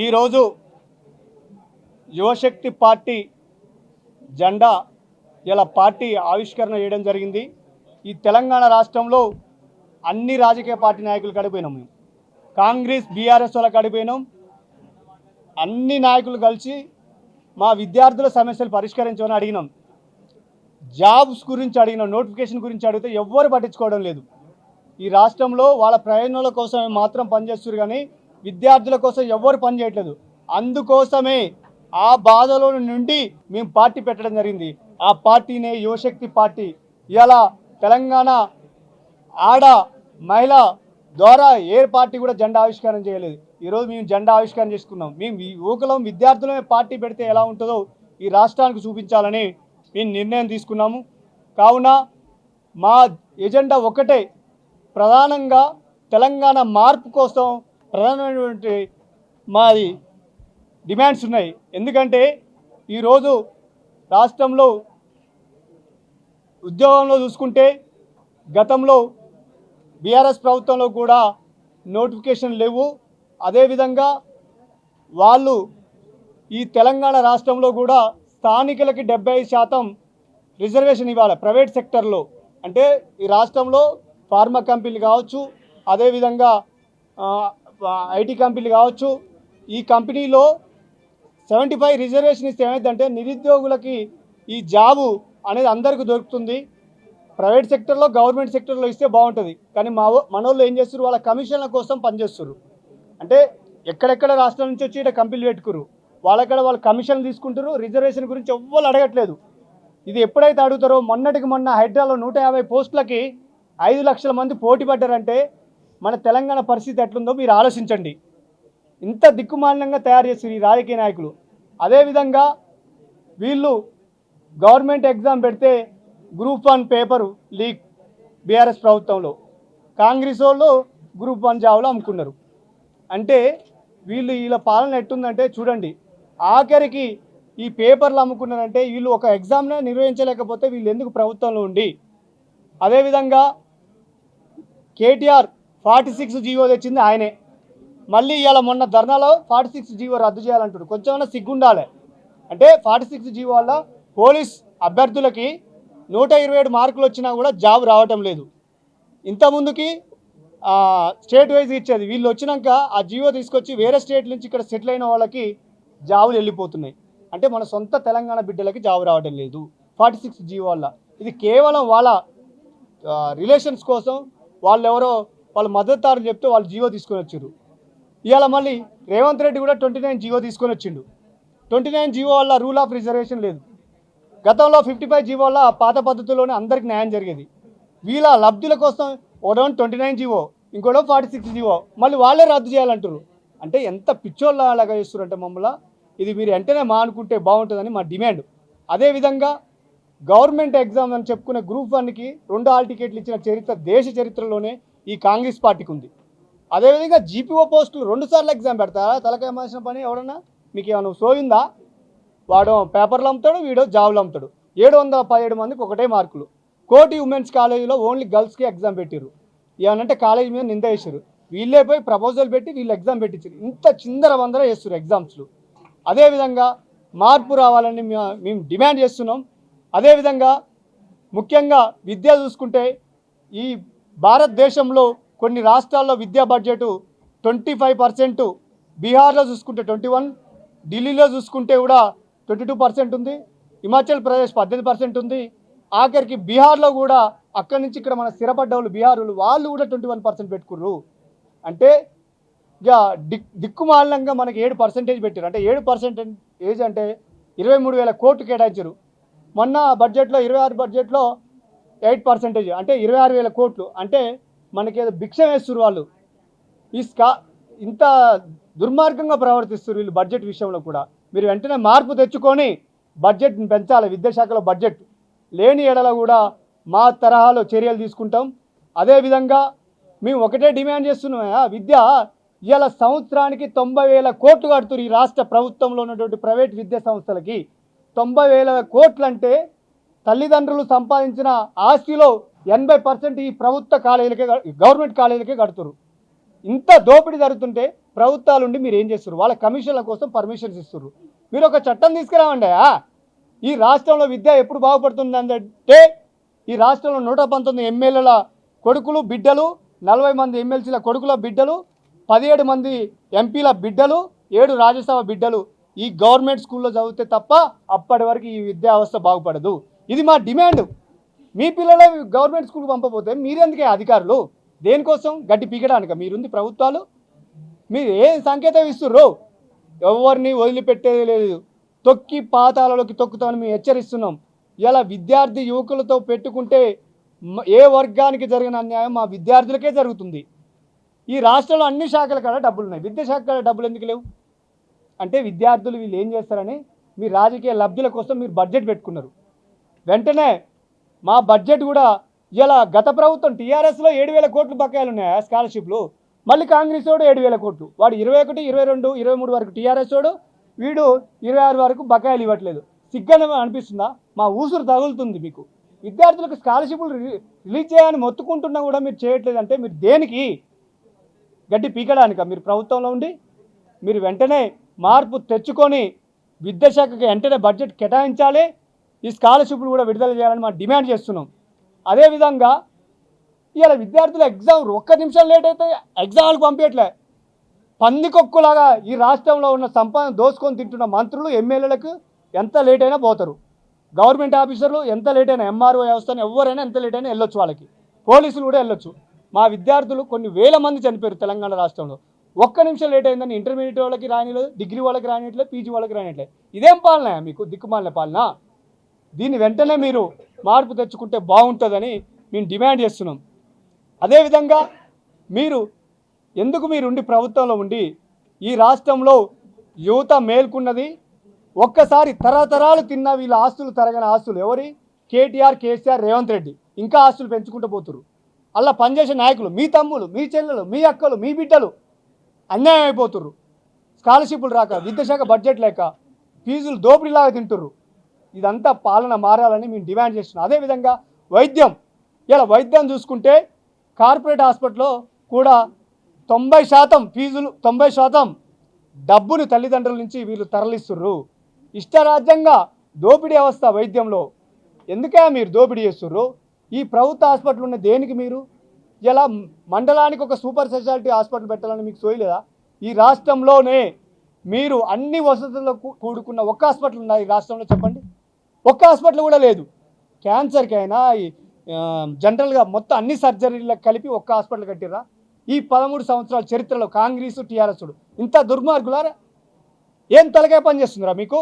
ఈరోజు యువశక్తి పార్టీ జెండా ఇలా పార్టీ ఆవిష్కరణ చేయడం జరిగింది. ఈ తెలంగాణ రాష్ట్రంలో అన్ని రాజకీయ పార్టీ నాయకులు కడిపోయినాం. మేము కాంగ్రెస్ బీఆర్ఎస్ వాళ్ళకి కడిపోయినాం. అన్ని నాయకులు కలిసి మా విద్యార్థుల సమస్యలు పరిష్కరించమని అడిగినాం. జాబ్స్ గురించి అడిగినాం, నోటిఫికేషన్ గురించి అడిగితే ఎవ్వరు పట్టించుకోవడం లేదు. ఈ రాష్ట్రంలో వాళ్ళ ప్రయోజనాల కోసం మాత్రం పనిచేస్తారు, కానీ విద్యార్థుల కోసం ఎవ్వరు పనిచేయట్లేదు. అందుకోసమే ఆ బాధలో నుండి మేము పార్టీ పెట్టడం జరిగింది. ఆ పార్టీనే యువశక్తి పార్టీ. ఇలా తెలంగాణ ఆడ మహిళ ద్వారా ఏ పార్టీ కూడా జెండా ఆవిష్కరణ చేయలేదు. ఈరోజు మేము జెండా ఆవిష్కరణ చేసుకున్నాం. మేము యువకులం విద్యార్థులమే పార్టీ పెడితే ఎలా ఉంటుందో ఈ రాష్ట్రానికి చూపించాలని మేము నిర్ణయం తీసుకున్నాము. కావున మా ఎజెండా ఒకటే, ప్రధానంగా తెలంగాణ మార్పు కోసం ప్రధానమైనటువంటి మాది డిమాండ్స్ ఉన్నాయి. ఎందుకంటే ఈరోజు రాష్ట్రంలో ఉద్యోగంలో చూసుకుంటే గతంలో బీఆర్ఎస్ ప్రభుత్వంలో కూడా నోటిఫికేషన్ లేవు. అదేవిధంగా వాళ్ళు ఈ తెలంగాణ రాష్ట్రంలో కూడా స్థానికులకి 75% రిజర్వేషన్ ఇవ్వాలి ప్రైవేట్ సెక్టర్లో. అంటే ఈ రాష్ట్రంలో ఫార్మా కంపెనీలు కావచ్చు, అదేవిధంగా ఐటీ కంపెనీలు కావచ్చు, ఈ కంపెనీలో 75 రిజర్వేషన్ ఇస్తే ఏమైందంటే నిరుద్యోగులకి ఈ జాబు అనేది అందరికీ దొరుకుతుంది. ప్రైవేట్ సెక్టర్లో గవర్నమెంట్ సెక్టర్లో ఇస్తే బాగుంటుంది. కానీ మనోళ్ళు ఏం చేస్తారు, వాళ్ళ కమిషన్ల కోసం పనిచేస్తారు. అంటే ఎక్కడెక్కడ రాష్ట్రం నుంచి వచ్చి ఇక్కడ కంపెనీలు పెట్టుకురు, వాళ్ళక్కడ వాళ్ళు కమిషన్లు తీసుకుంటారు. రిజర్వేషన్ గురించి ఎవ్వరు అడగట్లేదు. ఇది ఎప్పుడైతే అడుగుతారో, మొన్నటికి మొన్న హైడ్రాలో 150 పోస్టులకి 5 లక్షల మంది పోటీ పడ్డారంటే మన తెలంగాణ పరిస్థితి ఎట్లుందో మీరు ఆలోచించండి. ఇంత దిక్కుమాలినంగా తయారు చేస్తారు ఈ రాజకీయ నాయకులు. అదేవిధంగా వీళ్ళు గవర్నమెంట్ ఎగ్జామ్ పెడితే గ్రూప్ 1 పేపరు లీక్ బీఆర్ఎస్ ప్రభుత్వంలో, కాంగ్రెస్ వాళ్ళు గ్రూప్ 1 జాబులు అమ్ముకున్నారు. అంటే వీళ్ళ పాలన ఎట్టుందంటే చూడండి. ఆఖరికి ఈ పేపర్లు అమ్ముకున్నారంటే వీళ్ళు ఒక ఎగ్జామ్నే నిర్వహించలేకపోతే వీళ్ళు ఎందుకు ప్రభుత్వంలో ఉండి. అదేవిధంగా కేటీఆర్ 46 జీవో తెచ్చింది ఆయనే. మళ్ళీ ఇవాళ మొన్న ధర్నాలో 46 జీవో రద్దు చేయాలంటాడు. కొంచెమైనా సిగ్గుండాలి. అంటే 46 జీవో వల్ల పోలీస్ అభ్యర్థులకి 127 మార్కులు వచ్చినా కూడా జాబ్ రావటం లేదు. ఇంతకుముందుకి స్టేట్ వైజ్ ఇచ్చేది. వీళ్ళు వచ్చినాక ఆ జీవో తీసుకొచ్చి వేరే స్టేట్ నుంచి ఇక్కడ సెటిల్ అయిన వాళ్ళకి జాబులు వెళ్ళిపోతున్నాయి. అంటే మన సొంత తెలంగాణ బిడ్డలకి జాబు రావడం లేదు 46 జీవో వల్ల. ఇది కేవలం వాళ్ళ రిలేషన్స్ కోసం వాళ్ళ మద్దతుదారులు చెప్తే వాళ్ళు జీవో తీసుకొని వచ్చారు. ఇవాళ మళ్ళీ రేవంత్ రెడ్డి కూడా 29 జీవో తీసుకొని వచ్చిండు. 29 జీవో వల్ల రూల్ ఆఫ్ రిజర్వేషన్ లేదు. గతంలో 55 జీవో వల్ల పాత పద్ధతిలోనే అందరికి న్యాయం జరిగేది. వీళ్ళ లబ్ధుల కోసం ఒకటో 29 జీవో, ఇంకోటో 46 జీవో, మళ్ళీ వాళ్ళే రద్దు చేయాలంటారు. అంటే ఎంత పిచ్చోళ్ళలాగా చేస్తారంటే మమ్మల్ని. ఇది మీరు వెంటనే మానుకుంటే బాగుంటుందని మా డిమాండ్. అదేవిధంగా గవర్నమెంట్ ఎగ్జామ్ అని చెప్పుకునే గ్రూప్ 1కి 2 హాల్ టికెట్లు ఇచ్చిన చరిత్ర దేశ చరిత్రలోనే ఈ కాంగ్రెస్ పార్టీకి ఉంది. అదేవిధంగా జీపీఓ పోస్టులు 2 సార్లు ఎగ్జామ్ పెడతారా? తలకాయ మాసిన పని. ఎవడన్నా మీకు ఏమైనా సోయిందా? వాడు పేపర్లు అమ్ముతాడు, వీడో జాబులు అమ్ముతాడు. 717 మందికి ఒకటే మార్కులు. కోటి ఉమెన్స్ కాలేజీలో ఓన్లీ గర్ల్స్కి ఎగ్జామ్ పెట్టారు. ఏమనంటే కాలేజీ మీద నింద వేసారు. వీళ్ళే పోయి ప్రపోజల్ పెట్టి వీళ్ళు ఎగ్జామ్ పెట్టించారు. ఇంత చిందర వందర చేస్తారు ఎగ్జామ్స్లు. అదేవిధంగా మార్పు రావాలని మేము డిమాండ్ చేస్తున్నాం. అదేవిధంగా ముఖ్యంగా విద్య చూసుకుంటే ఈ భారతదేశంలో కొన్ని రాష్ట్రాల్లో విద్యా బడ్జెట్ 25%, బీహార్లో చూసుకుంటే 21%, ఢిల్లీలో చూసుకుంటే కూడా 22% ఉంది, హిమాచల్ ప్రదేశ్ 18% ఉంది. ఆఖరికి బీహార్లో కూడా అక్కడి నుంచి ఇక్కడ మన స్థిరపడ్డ వాళ్ళు బీహారులు వాళ్ళు కూడా 21% పెట్టుకుర్రు. అంటే ఇక దిక్కుమాలినంగా మనకి 7% పెట్టారు. అంటే 7% అంటే 23,000 కోట్లు కేటాయించారు. మొన్న బడ్జెట్లో 26 బడ్జెట్లో 8% అంటే 26,000 కోట్లు. అంటే మనకి ఏదో భిక్ష వేస్తున్నారు వాళ్ళు. ఇంత దుర్మార్గంగా ప్రవర్తిస్తారు వీళ్ళు బడ్జెట్ విషయంలో కూడా. మీరు వెంటనే మార్పు తెచ్చుకొని బడ్జెట్ని పెంచాలి. విద్యాశాఖలో బడ్జెట్ లేని ఎడల కూడా మా తరహాలో చర్యలు తీసుకుంటాం. అదేవిధంగా మేము ఒకటే డిమాండ్ చేస్తున్నాం, విద్య ఇవాళ సంవత్సరానికి 90,000 కోట్లు కడుతున్నారు. ఈ రాష్ట్ర ప్రభుత్వంలో ఉన్నటువంటి ప్రైవేట్ విద్యా సంస్థలకి 90,000 కోట్లు అంటే తల్లిదండ్రులు సంపాదించిన ఆస్తిలో 80% ఈ ప్రభుత్వ కాలేజీలకే, గవర్నమెంట్ కాలేజీలకే కడుతున్నారు. ఇంత దోపిడీ జరుగుతుంటే ప్రభుత్వాలు ఉండి మీరు ఏం చేస్తారు? వాళ్ళ కమిషన్ల కోసం పర్మిషన్స్ ఇస్తారు. మీరు ఒక చట్టం తీసుకురావండి. ఈ రాష్ట్రంలో విద్య ఎప్పుడు బాగుపడుతుంది అంటే ఈ రాష్ట్రంలో 119 ఎమ్మెల్యేల కొడుకులు బిడ్డలు, 40 మంది ఎమ్మెల్సీల కొడుకుల బిడ్డలు, 17 మంది ఎంపీల బిడ్డలు, 7 రాజ్యసభ బిడ్డలు ఈ గవర్నమెంట్ స్కూల్లో చదివితే తప్ప అప్పటి వరకు ఈ విద్యా వ్యవస్థ బాగుపడదు. ఇది మా డిమాండ్. మీ పిల్లలే గవర్నమెంట్ స్కూల్కి పంపకపోతే మీరెందుకే అధికారులు? దేనికోసం? గడ్డి పీకడానిక మీరుంది ప్రభుత్వాలు? మీరు ఏం సంకేతం ఇస్తుర్రు? ఎవరిని వదిలిపెట్టేది లేదు. తొక్కి పాతాలలోకి తొక్కుతామని మేము హెచ్చరిస్తున్నాం. ఇలా విద్యార్థి యువకులతో పెట్టుకుంటే ఏ వర్గానికి జరిగిన అన్యాయం మా విద్యార్థులకే జరుగుతుంది. ఈ రాష్ట్రంలో అన్ని శాఖల కాడ డబ్బులు ఉన్నాయి, విద్యాశాఖ కాడ డబ్బులు ఎందుకు లేవు అంటే విద్యార్థులు వీళ్ళు ఏం చేస్తారని మీ రాజకీయ లబ్ధుల కోసం మీరు బడ్జెట్ పెట్టుకున్నారు. వెంటనే మా బడ్జెట్ కూడా ఇలా గత ప్రభుత్వం టీఆర్ఎస్లో 7,000 కోట్లు బకాయిలు ఉన్నాయా స్కాలర్షిప్లు. మళ్ళీ కాంగ్రెస్ వాడు 7,000 కోట్లు, వాడు 21, 22, 23 వరకు టీఆర్ఎస్ వాడు, వీడు 26 వరకు బకాయిలు ఇవ్వట్లేదు. సిగ్గన అనిపిస్తుందా? మా ఊసురు తగులుతుంది మీకు. విద్యార్థులకు స్కాలర్షిప్లు రిలీజ్ చేయాలని మొత్తుకుంటున్నా కూడా మీరు చేయట్లేదు అంటే మీరు దేనికి? గడ్డి పీకడానిక మీరు ప్రభుత్వంలో ఉండి? మీరు వెంటనే మార్పు తెచ్చుకొని విద్యాశాఖకి వెంటనే బడ్జెట్ కేటాయించాలి, ఈ స్కాలర్షిప్లు కూడా విడుదల చేయాలని మనం డిమాండ్ చేస్తున్నాం. అదేవిధంగా ఇవాళ విద్యార్థుల ఎగ్జామ్ ఒక్క నిమిషం లేట్ అయితే ఎగ్జామ్లకు పంపించట్లే. పందికొక్కులాగా ఈ రాష్ట్రంలో ఉన్న సంపద దోసుకొని తింటున్న మంత్రులు ఎమ్మెల్యేలకు ఎంత లేట్ అయినా పోతారు. గవర్నమెంట్ ఆఫీసర్లు ఎంత లేట్ అయినా, ఎంఆర్ఓ వ్యవస్థను ఎవరైనా ఎంత లేట్ అయినా వెళ్ళొచ్చు, వాళ్ళకి పోలీసులు కూడా వెళ్ళొచ్చు. మా విద్యార్థులు కొన్ని వేల మంది చనిపోయారు తెలంగాణ రాష్ట్రంలో. ఒక్క నిమిషం లేట్ అయిందని ఇంటర్మీడియట్ వాళ్ళకి రానిలేదు, డిగ్రీ వాళ్ళకి రానిట్లేదు, పీజీ వాళ్ళకి రానిట్లేదు. ఇదేం పాలన మీకు? దిక్కుమాలిన పాలన. దీన్ని వెంటనే మీరు మార్పు తెచ్చుకుంటే బాగుంటుందని మేము డిమాండ్ చేస్తున్నాం. అదేవిధంగా మీరు ఎందుకు మీరుండి ప్రభుత్వంలో ఉండి ఈ రాష్ట్రంలో యువత మేల్కున్నది ఒక్కసారి తరతరాలు తిన్న వీళ్ళ ఆస్తులు తరగని ఆస్తులు ఎవరి? కేటీఆర్, కేసీఆర్, రేవంత్ రెడ్డి ఇంకా ఆస్తులు పెంచుకుంటూ పోతున్నారు. అలా పనిచేసే నాయకులు మీ తమ్ములు, మీ చెల్లెలు, మీ అక్కలు, మీ బిడ్డలు అన్యాయం అయిపోతుర్రు. స్కాలర్షిప్లు రాక, విద్యాశాఖ బడ్జెట్ లేక ఫీజులు దోపిడీలాగా తింటుర్రు. ఇదంతా పాలన మారాలని మేము డిమాండ్ చేస్తున్నాం. అదేవిధంగా వైద్యం, ఇలా వైద్యం చూసుకుంటే కార్పొరేట్ హాస్పిటల్లో కూడా 90% ఫీజులు, 90% డబ్బును తల్లిదండ్రుల నుంచి వీళ్ళు తరలిస్తుర్రు. ఇష్టరాజ్యంగా దోపిడీ వ్యవస్థ వైద్యంలో. ఎందుకే మీరు దోపిడీ చేస్తుర్రు? ఈ ప్రభుత్వ హాస్పిటల్ ఉన్న దేనికి మీరు? ఇలా మండలానికి ఒక సూపర్ స్పెషాలిటీ హాస్పిటల్ పెట్టాలని మీకు సోయలేదా? ఈ రాష్ట్రంలోనే మీరు అన్ని వసతులకు కూడుకున్న ఒక్క హాస్పిటల్ ఉందా ఈ రాష్ట్రంలో? చెప్పండి. ఒక్క హాస్పిటల్ కూడా లేదు. క్యాన్సర్కి అయినా జనరల్గా మొత్తం అన్ని సర్జరీలకు కలిపి ఒక్క హాస్పిటల్ కట్టిర్రా? ఈ 13 సంవత్సరాల చరిత్రలో కాంగ్రెస్, టీఆర్ఎస్ ఇంత దుర్మార్గులారా? ఏం తలకాయ పని చేస్తుందిరా మీకు?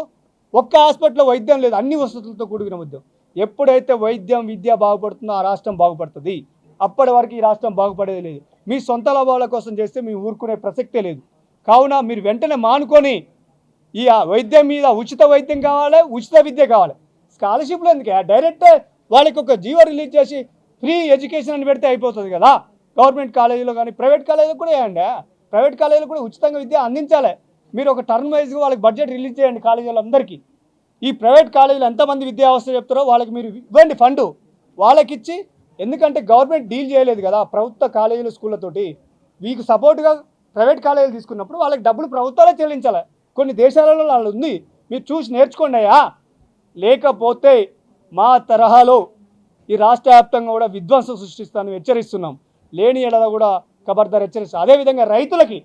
ఒక్క హాస్పిటల్లో వైద్యం లేదు, అన్ని వసతులతో కూడుకున్న వైద్యం. ఎప్పుడైతే వైద్యం, విద్య బాగుపడుతుందో ఆ రాష్ట్రం బాగుపడుతుంది. అప్పటి వరకు ఈ రాష్ట్రం బాగుపడేది లేదు. మీ సొంత లాభాల కోసం చేస్తే మేము ఊరుకునే ప్రసక్తే లేదు. కావున మీరు వెంటనే మానుకొని ఈ వైద్యం మీద ఉచిత వైద్యం కావాలి, ఉచిత విద్య కావాలి. స్కాలర్షిప్లు ఎందుకే? డైరెక్ట్ వాళ్ళకి ఒక జీవో రిలీజ్ చేసి ఫ్రీ ఎడ్యుకేషన్ అని పెడితే అయిపోతుంది కదా. గవర్నమెంట్ కాలేజీలో కానీ ప్రైవేట్ కాలేజీలో కూడా వేయండి. ప్రైవేట్ కాలేజీలో కూడా ఉచితంగా విద్య అందించాలి. మీరు ఒక టర్మ్ వైజ్గా వాళ్ళకి బడ్జెట్ రిలీజ్ చేయండి కాలేజీలందరికీ. ఈ ప్రైవేట్ కాలేజీలు ఎంతమంది విద్యా వ్యవస్థ చెప్తారో వాళ్ళకి మీరు ఇవ్వండి ఫండు వాళ్ళకి ఇచ్చి. ఎందుకంటే గవర్నమెంట్ డీల్ చేయలేదు కదా ప్రభుత్వ కాలేజీలు, స్కూళ్ళతోటి. మీకు సపోర్ట్గా ప్రైవేట్ కాలేజీలు తీసుకున్నప్పుడు వాళ్ళకి డబ్బులు ప్రభుత్వాలే చెల్లించాలి. కొన్ని దేశాలలో వాళ్ళు ఉంది, మీరు చూసి నేర్చుకోండి అయ్యా. లేకపోతే మా తరహాలో ఈ రాష్ట్ర వ్యాప్తంగా కూడా విధ్వంసం సృష్టిస్తాను హెచ్చరిస్తున్నాం. లేని ఎడల కూడా ఖబర్దార్ హెచ్చరిస్తాం. అదేవిధంగా రైతులకి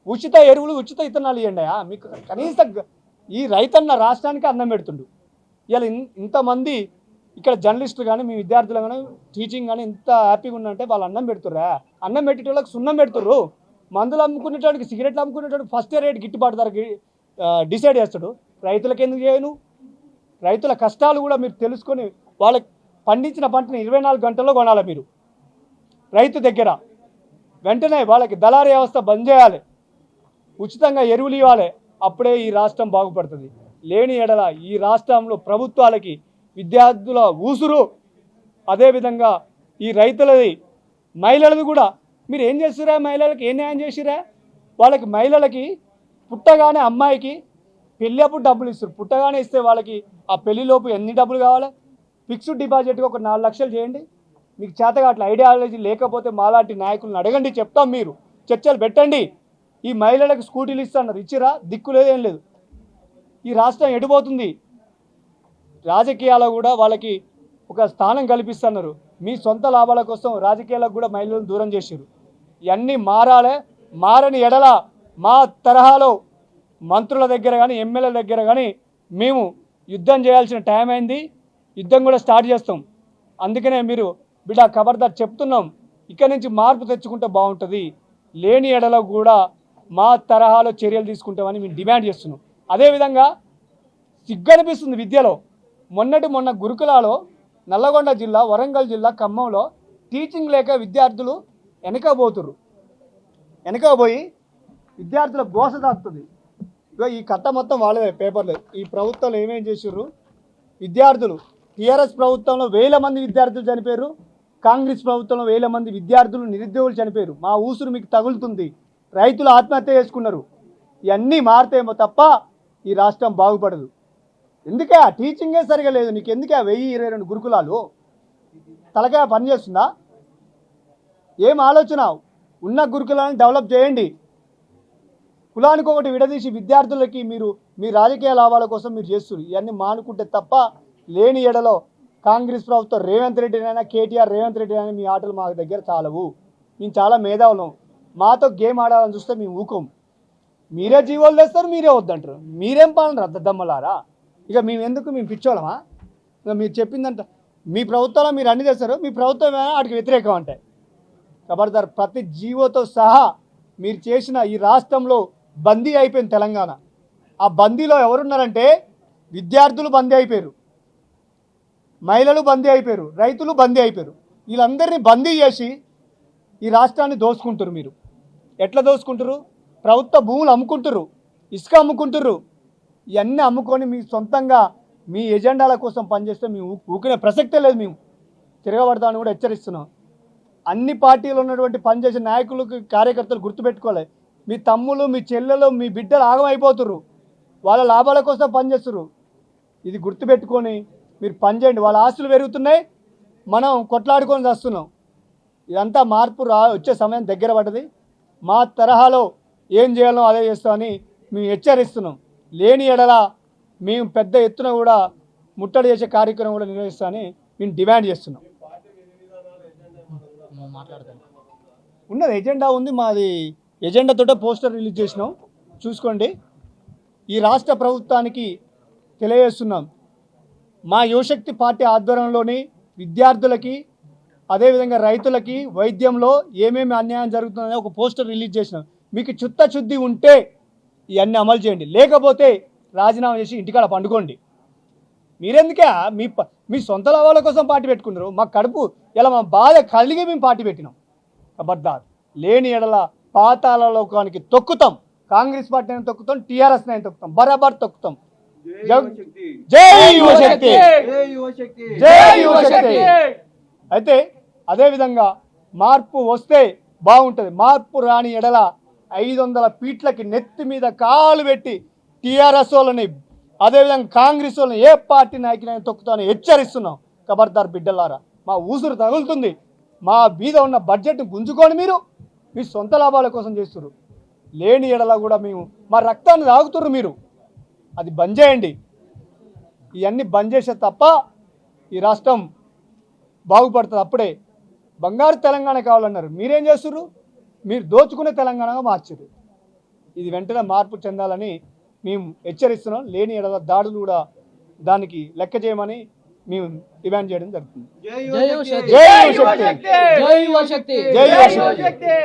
ఉచిత ఎరువులు, ఉచిత ఇత్తనాలు ఇవ్వండి అయ్యా. మీకు కనీసం ఈ రైతన్న రాష్ట్రానికి అన్నం పెడుతుండు. ఇలా ఇంతమంది ఇక్కడ జర్నలిస్టులు కానీ, మీ విద్యార్థులు కానీ, టీచింగ్ కానీ ఇంత హ్యాపీగా ఉన్నంటే వాళ్ళు అన్నం పెడుతుర్రా? అన్నం పెట్టేటోళ్ళకి సున్నం పెడుతుర్రు. మందులు అమ్ముకునేటోడికి, సిగరెట్లు అమ్ముకునేటోడికి ఫస్ట్ రేట్ గిట్టుబాటు ధరకి డిసైడ్ చేస్తాడు. రైతులకు ఎందుకు చేయను? రైతుల కష్టాలు కూడా మీరు తెలుసుకొని వాళ్ళకి పండించిన పంటని 24 గంటల్లో కొనాలి మీరు రైతు దగ్గర. వెంటనే వాళ్ళకి దళారీ వ్యవస్థ బంద్ చేయాలి, ఉచితంగా ఎరువులు ఇవ్వాలి. అప్పుడే ఈ రాష్ట్రం బాగుపడుతుంది. లేని ఎడల ఈ రాష్ట్రంలో ప్రభుత్వాలకి విద్యార్థుల ఊసురు, అదేవిధంగా ఈ రైతులది, మహిళలది కూడా. మీరు ఏం చేస్తురా? మహిళలకి ఏం న్యాయం చేసిరా? వాళ్ళకి మహిళలకి పుట్టగానే అమ్మాయికి పెళ్ళి అప్పుడు డబ్బులు ఇస్తారు. పుట్టగానే ఇస్తే వాళ్ళకి ఆ పెళ్లిలోపు ఎన్ని డబ్బులు కావాలి? ఫిక్స్డ్ డిపాజిట్గా ఒక 4 లక్షలు చేయండి. మీకు చేతగా అట్లా ఐడియాలజీ లేకపోతే మాలాంటి నాయకులను అడగండి, చెప్తాం. మీరు చర్చలు పెట్టండి. ఈ మహిళలకు స్కూటీలు ఇస్తున్నారు, ఇచ్చిరా? దిక్కు లేదు, ఏం లేదు. ఈ రాష్ట్రం ఎడిపోతుంది. రాజకీయాల్లో కూడా వాళ్ళకి ఒక స్థానం కల్పిస్తున్నారు. మీ సొంత లాభాల కోసం రాజకీయాలకు కూడా మహిళలను దూరం చేశారు. ఇవన్నీ మారాలే. మారని ఎడల మా తరహాలో మంత్రుల దగ్గర కానీ ఎమ్మెల్యేల దగ్గర కానీ మేము యుద్ధం చేయాల్సిన టైం అయింది. యుద్ధం కూడా స్టార్ట్ చేస్తాం. అందుకనే మీరు బిడ్డ ఖబర్దార్ చెప్తున్నాం, ఇక్కడి నుంచి మార్పు తెచ్చుకుంటే బాగుంటుంది. లేని ఎడలో కూడా మా తరహాలో చర్యలు తీసుకుంటామని మేము డిమాండ్ చేస్తున్నాం. అదేవిధంగా సిగ్గనిపిస్తుంది విద్యలో. మొన్న గురుకులాలో నల్లగొండ జిల్లా, వరంగల్ జిల్లా, ఖమ్మంలో టీచింగ్ లేక విద్యార్థులు వెనకపోయి విద్యార్థుల గోస తాకుతుంది. ఇక ఈ కథ మొత్తం వాళ్ళదే పేపర్లు. ఈ ప్రభుత్వంలో ఏమేం చేసారు? విద్యార్థులు టీఆర్ఎస్ ప్రభుత్వంలో 1000 మంది విద్యార్థులు చనిపోయారు. కాంగ్రెస్ ప్రభుత్వంలో 1000 మంది విద్యార్థులు నిరుద్యోగులు చనిపోయారు. మా ఊసురు మీకు తగులుతుంది. రైతులు ఆత్మహత్య చేసుకున్నారు. ఇవన్నీ మారితేమో తప్ప ఈ రాష్ట్రం బాగుపడదు. ఎందుకే టీచింగే సరిగా లేదు. నీకు ఎందుకే 1022 గురుకులాలు? తలకాయ పని చేస్తుందా? ఏం ఆలోచన? ఉన్న గురుకులాన్ని డెవలప్ చేయండి. కులానికి ఒకటి విడదీసి విద్యార్థులకి మీరు మీ రాజకీయ లాభాల కోసం మీరు చేస్తున్నారు. ఇవన్నీ మానుకుంటే తప్ప లేని ఎడలో కాంగ్రెస్ ప్రభుత్వం రేవంత్ రెడ్డినైనా కేటీఆర్ రేవంత్ రెడ్డి అయినా మీ ఆటలు మా దగ్గర చాలవు. మేము చాలా మేధావులం. మాతో గేమ్ ఆడాలని చూస్తే మేము ఊకం. మీరే జీవోలు తెస్తారు, మీరే వద్దంటారు. మీరేం పాలన రద్దమ్మలారా? ఇక మేము పిచ్చోళమా? ఇక మీరు చెప్పిందంట మీ ప్రభుత్వంలో మీరు అన్ని చేస్తారు, మీ ప్రభుత్వం ఏమైనా వాటికి వ్యతిరేకం అంటే ఖబర్దార్. ప్రతి జీవోతో సహా మీరు చేసిన ఈ రాష్ట్రంలో బందీ అయిపోయింది తెలంగాణ. ఆ బందీలో ఎవరున్నారంటే విద్యార్థులు బందీ అయిపోయారు, మహిళలు బందీ అయిపోయారు, రైతులు బందీ అయిపోయారు. వీళ్ళందరినీ బందీ చేసి ఈ రాష్ట్రాన్ని దోసుకుంటారు. మీరు ఎట్లా దోసుకుంటారు? ప్రభుత్వ భూములు అమ్ముకుంటారు, ఇసుక అమ్ముకుంటారు. ఇవన్నీ అమ్ముకొని మీ సొంతంగా మీ ఎజెండాల కోసం పనిచేస్తే మేము ఊకినే ప్రసక్తే లేదు. మేము తిరగబడతామని కూడా హెచ్చరిస్తున్నాం. అన్ని పార్టీలు ఉన్నటువంటి పనిచేసే నాయకులకు కార్యకర్తలు గుర్తుపెట్టుకోవాలి. మీ తమ్ములు, మీ చెల్లెలు, మీ బిడ్డలు ఆగమైపోతున్నారు. వాళ్ళ లాభాల కోసం పనిచేస్తున్నారు. ఇది గుర్తుపెట్టుకొని మీరు పనిచేయండి. వాళ్ళ ఆస్తులు పెరుగుతున్నాయి, మనం కొట్లాడుకొని వస్తున్నాం. ఇదంతా మార్పు వచ్చే సమయం దగ్గర పడ్డది. మా తరహాలో ఏం చేయాలో అదే చేస్తామని మేము హెచ్చరిస్తున్నాం. లేని ఎడల మేము పెద్ద ఎత్తున కూడా ముట్టడి చేసే కార్యక్రమం కూడా నిర్వహిస్తామని మేము డిమాండ్ చేస్తున్నాం. ఉన్నది ఎజెండా ఉంది. మాది ఎజెండాతోటే పోస్టర్ రిలీజ్ చేసినాం, చూసుకోండి. ఈ రాష్ట్ర ప్రభుత్వానికి తెలియజేస్తున్నాం, మా యువశక్తి పార్టీ ఆధ్వర్యంలోని విద్యార్థులకి అదేవిధంగా రైతులకి వైద్యంలో ఏమేమి అన్యాయం జరుగుతుందనే ఒక పోస్టర్ రిలీజ్ చేసినాం. మీకు చిత్తశుద్ధి ఉంటే ఇవన్నీ అమలు చేయండి, లేకపోతే రాజీనామా చేసి ఇంటికాడ పండుకోండి. మీరెందుకే మీ సొంత లాభాల కోసం పార్టీ పెట్టుకున్నారు? మా కడుపు ఇలా మా బాధ కలిగి మేము పార్టీ పెట్టినాం. ఖబర్దార్, లేని ఎడల పాతాళ లోకానికి తొక్కుతాం. కాంగ్రెస్ పార్టీని తొక్కుతాం, టీఆర్ఎస్ ని తొక్కుతాం, బరాబర్ తొక్కుతాం. జై యువశక్తి, జై యువశక్తి. అయితే అదేవిధంగా మార్పు వస్తే బాగుంటుంది. మార్పు రాని ఎడల 500 ఫీట్లకి నెత్తి మీద కాలు పెట్టి టీఆర్ఎస్ వాళ్ళని అదేవిధంగా కాంగ్రెస్ వాళ్ళని ఏ పార్టీ నాయకులైనా తొక్కుతామని హెచ్చరిస్తున్నాం. ఖబర్దార్ బిడ్డలారా, మా ఊసురు తగులుతుంది. మా మీద ఉన్న బడ్జెట్ గుంజుకొని మీరు మీ సొంత లాభాల కోసం చేస్తున్నారు. లేని ఎడల కూడా మేము మా రక్తాన్ని తాగుతున్నారు. మీరు అది బంద్ చేయండి. ఇవన్నీ బంద్ చేసే తప్ప ఈ రాష్ట్రం బాగుపడుతుంది. అప్పుడే బంగారు తెలంగాణ కావాలన్నారు. మీరేం చేస్తున్నారు? మీరు దోచుకునే తెలంగాణగా మార్చారు. ఇది వెంటనే మార్పు చెందాలని మేము హెచ్చరిస్తున్నాం. లేని ఎడల దాడులు కూడా దానికి లెక్క చేయమని మేము డిమాండ్ చేయడం జరుగుతుంది. జై యువశక్తి, జై యువశక్తి, జై యువశక్తి.